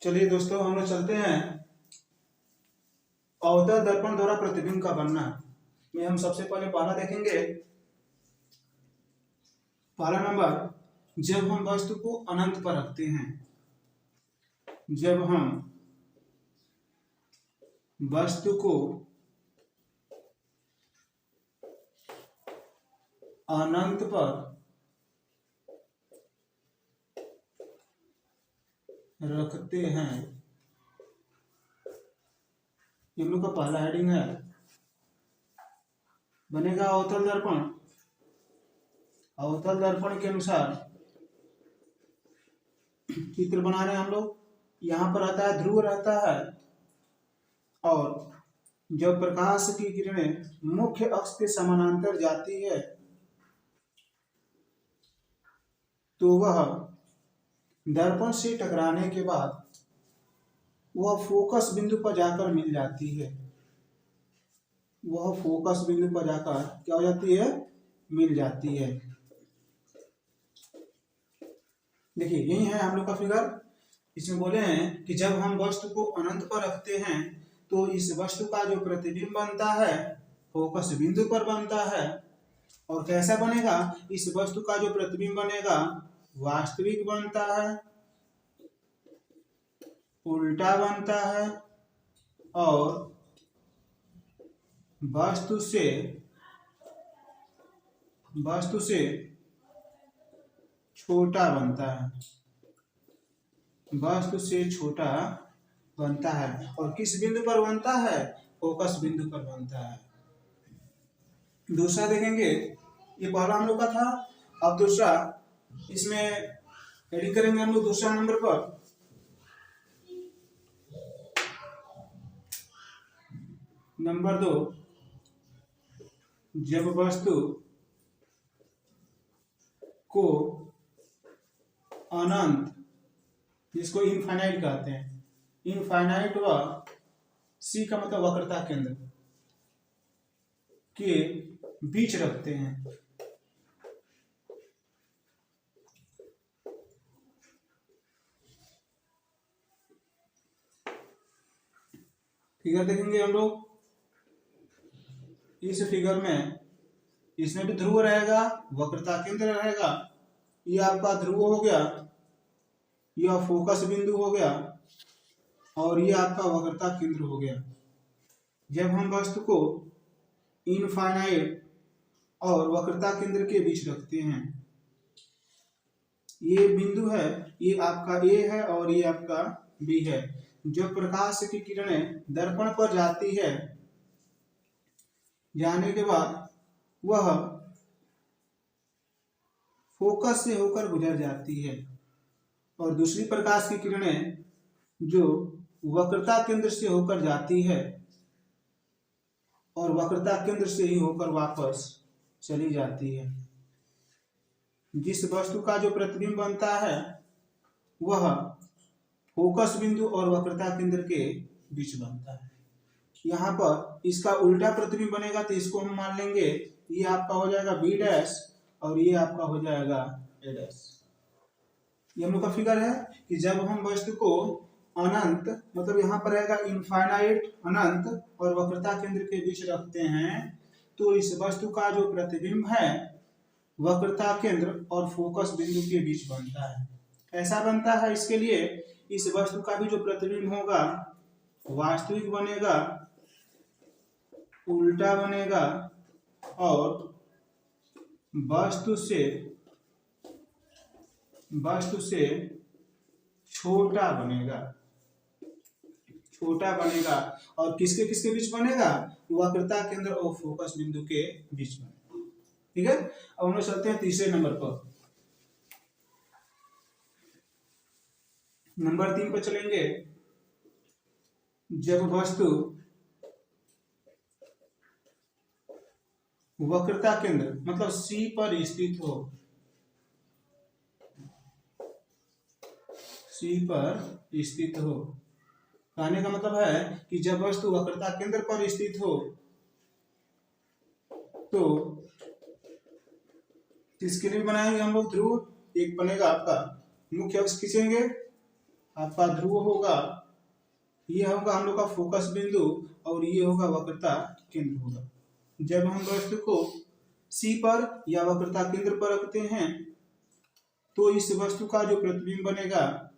चलिए दोस्तों, हम लोग चलते हैं अवतल दर्पण द्वारा प्रतिबिंब का बनना में। हम सबसे पहले पहला देखेंगे। पहला नंबर, जब हम वस्तु को अनंत पर रखते हैं। जब हम वस्तु को अनंत पर रखते हैं, ये हम लोग का पहला हेडिंग है। बनेगा अवतल दर्पण। अवतल दर्पण के अनुसार चित्र बना रहे हैं हम लोग। यहाँ पर रहता है, ध्रुव रहता है, और जब प्रकाश की किरणें मुख्य अक्ष के समानांतर जाती है तो वह दर्पण से टकराने के बाद वह फोकस बिंदु पर जाकर मिल जाती है। वह फोकस बिंदु पर जाकर क्या हो जाती है? मिल जाती है। देखिए, यही है हम लोग का फिगर। इसमें बोले हैं कि जब हम वस्तु को अनंत पर रखते हैं तो इस वस्तु का जो प्रतिबिंब बनता है फोकस बिंदु पर बनता है। और कैसा बनेगा? इस वस्तु का जो प्रतिबिंब बनेगा वास्तविक बनता है, उल्टा बनता है, और वस्तु से छोटा बनता है। वस्तु से छोटा बनता है। और किस बिंदु पर बनता है? फोकस बिंदु पर बनता है। दूसरा देखेंगे। ये पहला हम लोग का था। अब दूसरा, इसमें हेडिंग करेंगे हम लोग दूसरा नंबर पर। नंबर 2, जब वस्तु को अनंत, जिसको इनफाइनाइट कहते हैं, इनफाइनाइट व सी का मतलब वक्रता केंद्र के बीच रखते हैं। फिगर देखेंगे हम लोग। इस फिगर में इसमें भी ध्रुव रहेगा, वक्रता केंद्र रहेगा। ये आपका ध्रुव हो गया, यह फोकस बिंदु हो गया, और ये आपका वक्रता केंद्र हो गया। जब हम वस्तु को इनफाइनाइट और वक्रता केंद्र के बीच रखते हैं, ये बिंदु है, ये आपका ए है और ये आपका बी है। जब प्रकाश की किरणें दर्पण पर जाती है, जाने के बाद वह फोकस से होकर गुजर जाती है, और दूसरी प्रकाश की किरणें जो वक्रता केंद्र से होकर जाती है और वक्रता केंद्र से ही होकर वापस चली जाती है। जिस वस्तु का जो प्रतिबिंब बनता है वह फोकस बिंदु और वक्रता केंद्र के बीच बनता है। यहाँ पर इसका उल्टा प्रतिबिंब बनेगा तो इसको हम मान लेंगे ये आपका हो जाएगा बी डैश और ये आपका हो जाएगा ए डैश। ये हम लोग का फिगर है कि जब हम वस्तु को अनंत, मतलब यहाँ पर रहेगा इनफाइनाइट, अनंत और वक्रता केंद्र के बीच रखते हैं तो इस वस्तु का जो प्रतिबिंब है वक्रता केंद्र और फोकस बिंदु के बीच बनता है। ऐसा बनता है, इसके लिए इस वस्तु का भी जो प्रतिबिंब होगा वास्तविक बनेगा, उल्टा बनेगा, और वस्तु से छोटा बनेगा। और किसके किसके बीच बनेगा? वक्रता केंद्र और फोकस बिंदु के बीच बनेगा। ठीक है। अब हम लोग चलते हैं तीसरे नंबर पर। नंबर 3 पर चलेंगे। जब वस्तु वक्रता केंद्र मतलब सी पर स्थित हो, कहने का मतलब है कि जब वस्तु वक्रता केंद्र पर स्थित हो तो इसके लिए बनाएंगे हम लोग ध्रुव। एक बनेगा आपका मुख्य अक्ष खींचेंगे आपका ध्रुव होगा, ये होगा हम लोग का फोकस बिंदु और ये होगा वक्रता केंद्र होगा। जब हम वस्तु को C पर या वक्रता केंद्र पर रखते हैं तो इस वस्तु का जो प्रतिबिंब बनेगा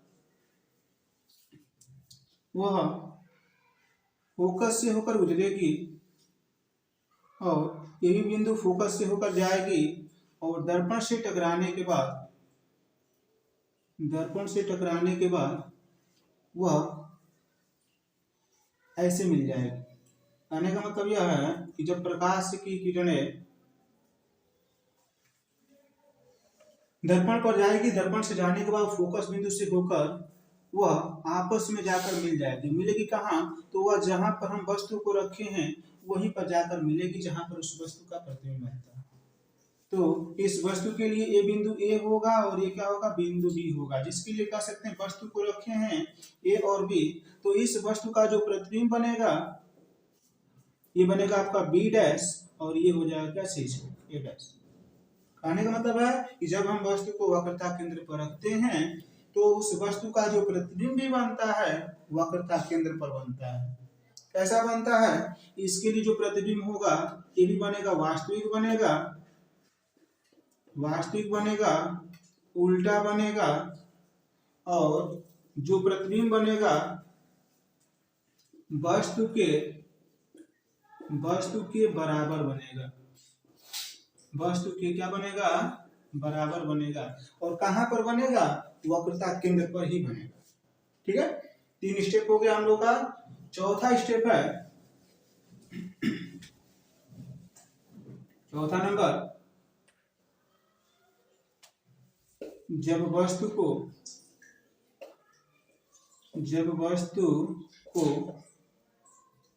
वह फोकस से होकर गुजरेगी और ये भी बिंदु फोकस से होकर जाएगी और दर्पण से टकराने के बाद वह ऐसे मिल जाएगी। कहने का मतलब यह है कि जब प्रकाश की किरणें दर्पण पर जाएगी, दर्पण से जाने के बाद फोकस बिंदु से होकर वह आपस में जाकर मिल जाएगी। मिलेगी कहाँ? तो वह जहां पर हम वस्तु को रखे हैं वहीं पर जाकर मिलेगी जहां पर उस वस्तु का प्रतिबिंब बनता है। तो इस वस्तु के लिए ये बिंदु ए होगा और ये क्या होगा? बिंदु बी होगा, जिसके लिए कह सकते हैं वस्तु को रखे हैं ए और बी, तो इस वस्तु का जो प्रतिबिंब बनेगा ये बनेगा आपका बी डैश और ये हो जाएगा सी ए डैश। कहने का मतलब है कि जब हम वस्तु को वक्रता केंद्र पर रखते हैं तो उस वस्तु का जो प्रतिबिंब भी बनता है वक्रता केंद्र पर बनता है। कैसा बनता है? इसके लिए जो प्रतिबिंब होगा ये भी बनेगा वास्तविक बनेगा, उल्टा बनेगा और जो प्रतिबिंब बनेगा वस्तु के बराबर बनेगा। वस्तु के क्या बनेगा? बराबर बनेगा। और कहां पर बनेगा? वक्रता केंद्र पर ही बनेगा। ठीक है, 3 स्टेप हो गया हम लोग का। चौथा स्टेप है, चौथा नंबर, जब वस्तु को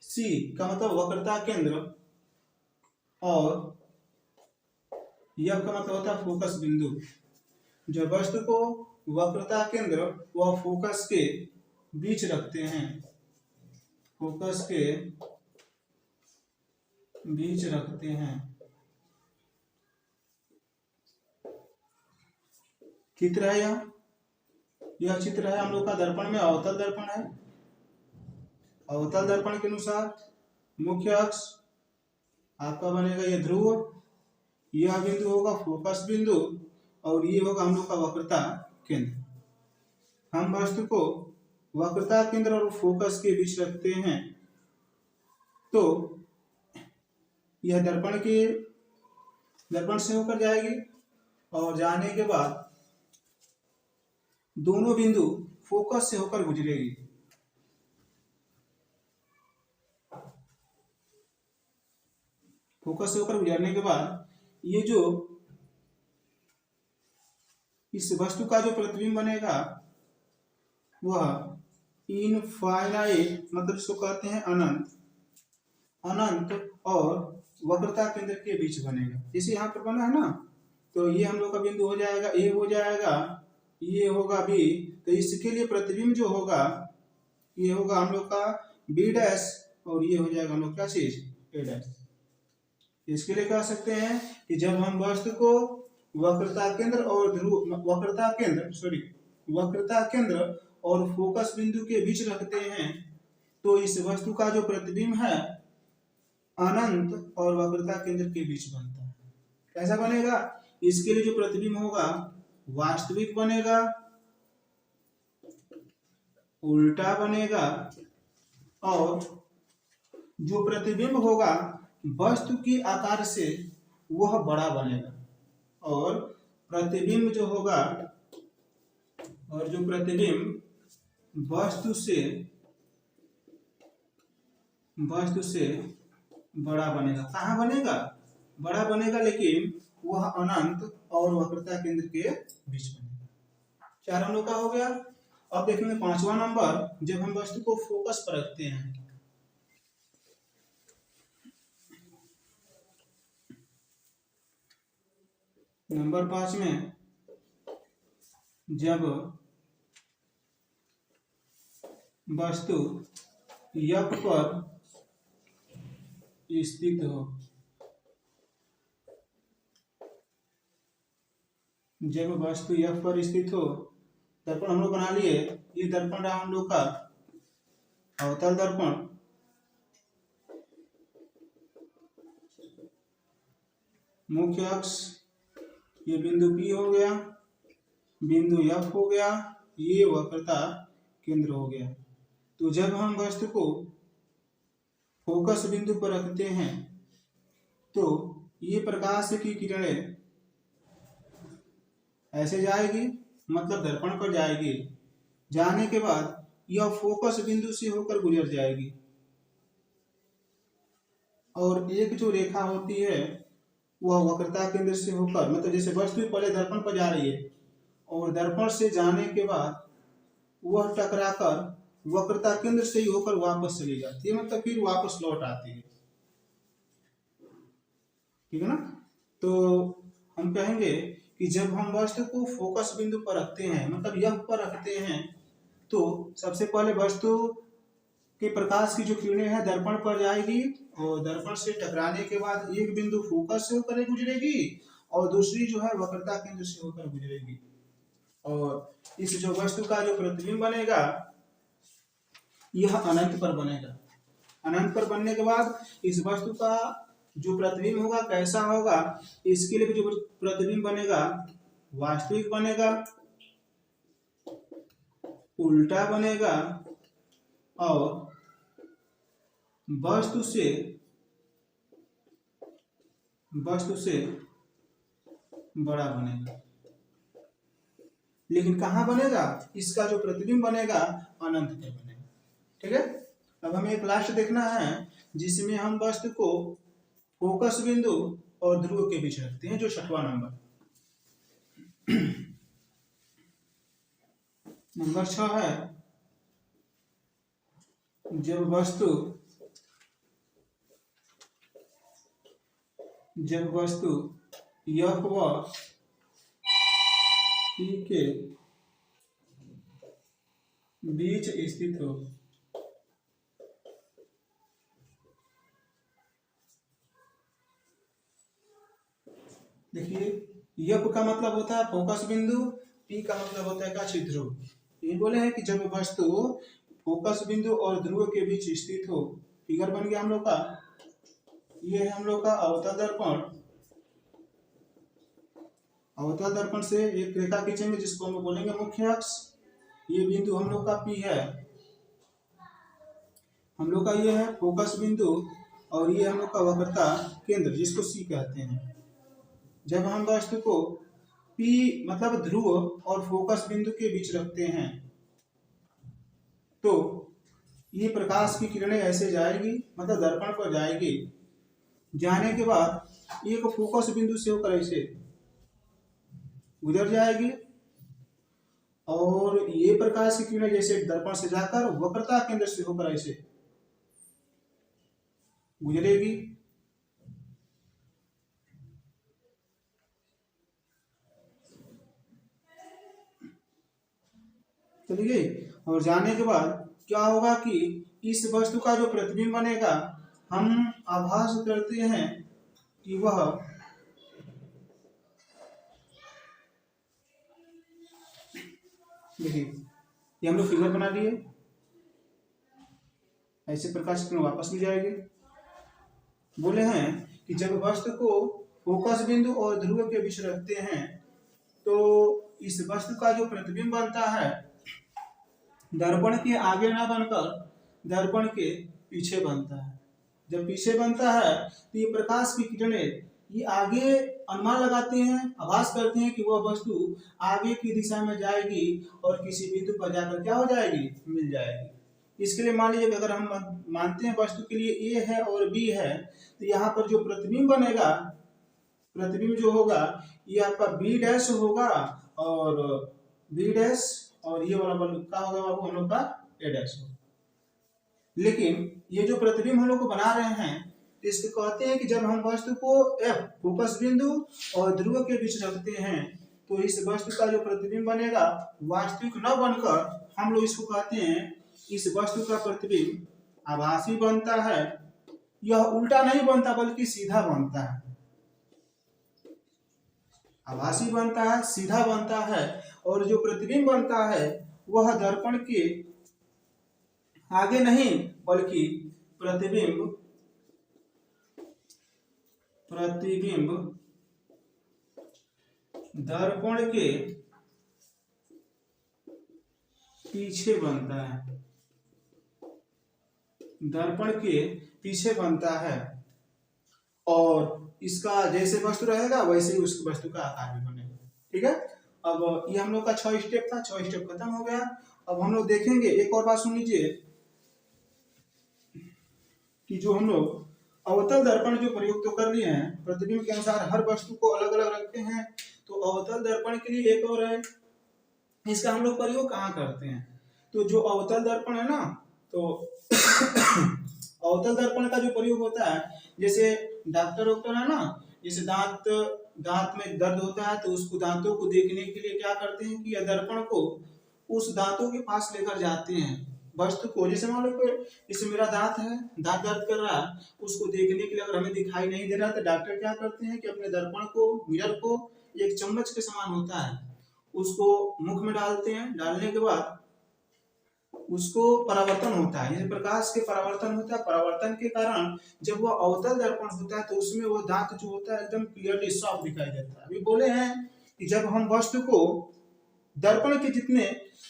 C का मतलब वक्रता केंद्र और F का मतलब होता है फोकस बिंदु। जब वस्तु को वक्रता केंद्र व फोकस के बीच रखते हैं, चित्र है यह चित्र है हम लोग का दर्पण में अवतल दर्पण है। अवतल दर्पण के अनुसार मुख्य अक्ष आपका बनेगा ये ध्रुव, यह बिंदु होगा फोकस बिंदु और ये होगा हम लोग का वक्रता केंद्र। हम वस्तु को वक्रता केंद्र और फोकस के बीच रखते हैं तो यह दर्पण से होकर जाएगी और जाने के बाद दोनों बिंदु फोकस से होकर गुजरेगी। फोकस से होकर गुजरने के बाद ये जो इस वस्तु का जो प्रतिबिंब बनेगा वह इनफाइनाइट, मतलब इसको कहते हैं अनंत और वक्रता केंद्र के बीच बनेगा। जैसे यहाँ पर बना है ना, तो ये हम लोग का बिंदु हो जाएगा ए, हो जाएगा ये होगा बी, तो इसके लिए प्रतिबिंब जो होगा ये होगा हम लोग का बी डैश और ये हो जाएगा हम लोग का चीज ए डैश। इसके लिए कह सकते हैं कि जब हम वस्तु को वक्रता केंद्र और फोकस बिंदु के बीच रखते हैं तो इस वस्तु का जो प्रतिबिंब है अनंत और वक्रता केंद्र के बीच बनता है। कैसा बनेगा? इसके लिए जो प्रतिबिंब होगा वास्तविक बनेगा, उल्टा बनेगा और जो प्रतिबिंब होगा वस्तु के आकार से वह बड़ा बनेगा और प्रतिबिंब जो होगा वस्तु से बड़ा बनेगा। कहाँ बनेगा? बड़ा बनेगा, लेकिन वह अनंत और वक्रता केंद्र के बीच बनेगा। 4 हम लोग का हो गया। अब देखेंगे 5वां नंबर, जब हम वस्तु को फोकस पर रखते हैं। नंबर 5 में जब वस्तु F पर स्थित हो, जब वस्तु F पर स्थित हो दर्पण हम लोग बना लिए। ये दर्पण रहा हम लोग का अवतल दर्पण। मुख्य अक्ष ये बिंदु P हो गया, बिंदु F हो गया, ये वक्रता केंद्र हो गया। तो जब हम वस्तु को फोकस बिंदु पर रखते हैं तो ये प्रकाश की किरणें ऐसे जाएगी, मतलब दर्पण पर जाएगी। जाने के बाद यह फोकस बिंदु से होकर गुजर जाएगी और एक जो रेखा होती है वह वक्रता केंद्र से होकर, मतलब जैसे वस्तु पहले दर्पण पर जा रही है और दर्पण से जाने के बाद वह टकराकर वक्रता केंद्र से ही होकर वापस चली जाती है, मतलब फिर वापस लौट आती है। ठीक है ना। तो हम कहेंगे कि जब हम वस्तु को फोकस बिंदु पर रखते हैं, मतलब यह पर रखते हैं, तो सबसे पहले वस्तु के प्रकाश की जो किरणें हैं दर्पण पर जाएगी और दर्पण से टकराने के बाद एक बिंदु फोकस से होकर गुजरेगी और दूसरी जो है वक्रता केंद्र से होकर गुजरेगी। और इस जो वस्तु का जो प्रतिबिंब बनेगा यह अनंत पर बनेगा। अनंत पर बनने के बाद इस वस्तु का जो प्रतिबिंब होगा कैसा होगा, इसके लिए जो प्रतिबिंब बनेगा वास्तविक बनेगा, उल्टा बनेगा और वस्तु से बड़ा बनेगा। लेकिन कहाँ बनेगा, इसका जो प्रतिबिंब बनेगा अनंत पर बनेगा। ठीक है। अब हमें एक लास्ट देखना है जिसमें हम वस्तु को फोकस बिंदु और ध्रुव के बीच रखते हैं, जो 6वां नंबर। नंबर 6 है जब वस्तु F व P के बीच स्थित हो। देखिए F का मतलब होता है फोकस बिंदु, P का मतलब होता है काक्षी ध्रुव। ये बोले हैं कि जब वस्तु फोकस बिंदु और ध्रुव के बीच स्थित हो। फिगर बन गया हम लोग का, ये है हम लोग का अवतल दर्पण। अवतल दर्पण से एक रेखा खींचेंगे जिसको हम बोलेंगे मुख्य अक्ष। ये बिंदु हम लोग का P है, हम लोग का ये है फोकस बिंदु और ये हम लोग का वक्रता केंद्र जिसको C कहते हैं। जब हम वस्तु को P मतलब ध्रुव और फोकस बिंदु के बीच रखते हैं तो ये प्रकाश की किरणें ऐसे जाएगी, मतलब दर्पण पर जाएगी। जाने के बाद एक फोकस बिंदु से होकर ऐसे गुजर जाएगी और ये प्रकाश की किरणें जैसे दर्पण से जाकर वक्रता केंद्र से होकर ऐसे गुजरेगी। चली गई। और जाने के बाद क्या होगा कि इस वस्तु का जो प्रतिबिंब बनेगा, हम आभास करते हैं कि वह देखिए ये हम लोग फिगर बना लिए, ऐसे प्रकाश किरण वापस भी जाएगी। बोले हैं कि जब वस्तु को फोकस बिंदु और ध्रुव के बीच रखते हैं तो इस वस्तु का जो प्रतिबिंब बनता है दर्पण के आगे ना बनकर दर्पण के पीछे बनता है। जब पीछे बनता है तो ये प्रकाश की किरणें ये आगे अनुमान लगाते हैं, आभास करते हैं कि वह वस्तु आगे की दिशा में जाएगी और किसी बिंदु पर जाकर क्या हो जाएगी, मिल जाएगी। इसके लिए मान लीजिए कि अगर हम मानते हैं वस्तु के लिए A है और B है तो यहाँ पर जो प्रतिबिंब बनेगा, प्रतिबिंब जो होगा ये आपका B डैश होगा और B डैश और ये वाला बल का होगा बाबू हम लोग का A डैश होगा। लेकिन ये जो प्रतिबिंब हम लोग को बना रहे हैं इसको कहते हैं कि जब हम वस्तु को F फोकस बिंदु और ध्रुव के बीच रखते हैं तो इस वस्तु का जो प्रतिबिंब बनेगा वास्तविक न बनकर हम लोग इसको कहते हैं इस वस्तु का प्रतिबिंब आभासी बनता है। यह उल्टा नहीं बनता बल्कि सीधा बनता है। आभासी बनता है, सीधा बनता है, और जो प्रतिबिंब बनता है वह दर्पण के आगे नहीं बल्कि प्रतिबिंब प्रतिबिंब दर्पण के पीछे बनता है, दर्पण के पीछे बनता है, और इसका जैसे वस्तु रहेगा वैसे ही उस वस्तु का आकार भी बनेगा। ठीक है, अब ये हम लोग का 6 स्टेप था, 6 स्टेप खत्म हो गया। अब हम लोग देखेंगे, एक और बात सुन लीजिए कि जो हम लोग अवतल दर्पण जो प्रयोग तो कर लिए हैं, प्रतिबिंब के अनुसार हर वस्तु को अलग अलग रखते हैं, तो अवतल दर्पण के लिए एक और है, इसका हम लोग प्रयोग कहाँ करते हैं? तो जो अवतल दर्पण है ना, तो अवतल दर्पण का जो प्रयोग होता है, जैसे डॉक्टर है ना, जैसे दांत में दर्द होता है तो उसको दांतों को देखने के लिए क्या करते हैं कि दर्पण को उस दांतों के पास लेकर जाते हैं वस्तु को। जैसे मान लो कि जैसे मेरा दांत है, दांत दर्द कर रहा है, उसको देखने के लिए अगर हमें दिखाई नहीं दे रहा तो डॉक्टर क्या करते हैं कि अपने दर्पण को, मिरर को एक चम्मच के समान होता है, उसको मुख में डालते हैं, डालने के बाद उसको परावर्तन होता है, प्रकाश के परावर्तन होता है, परावर्तन के कारण जब वह अवतल दर्पण होता है तो उसमें वो दांत जो होता है एकदम क्लियरली साफ दिखाई देता है। अभी बोले हैं कि जब हम वस्तु को दर्पण के जितने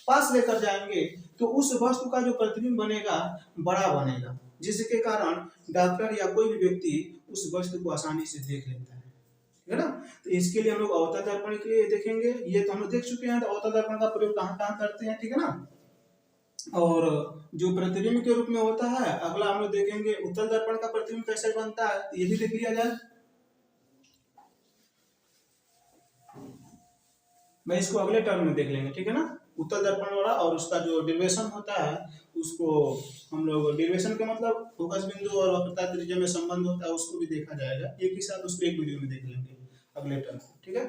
पास लेकर जाएंगे तो उस वस्तु का जो प्रतिबिंब बनेगा बड़ा बनेगा, जिसके कारण डॉक्टर या कोई भी व्यक्ति उस वस्तु को आसानी से देख लेता है ना। तो इसके लिए हम लोग अवतल दर्पण के लिए देखेंगे, ये तो हम लोग देख चुके हैं, तो अवतल दर्पण का प्रयोग कहाँ कहाँ करते हैं, ठीक है ना। और जो प्रतिबिंब के रूप में होता है, अगला हम लोग देखेंगे उत्तल दर्पण का प्रतिबिंब कैसे बनता है, ये भी देख लिया जाए। मैं इसको अगले टर्म में देख लेंगे, ठीक है ना। उत्तल दर्पण वाला और उसका जो डेरिवेशन होता है उसको हम लोग, डेरिवेशन का मतलब फोकस बिंदु और वक्रता त्रिज्या में संबंध होता है, उसको भी देखा जाएगा एक ही साथ, उसको एक वीडियो में देख लेंगे अगले टर्म, ठीक है।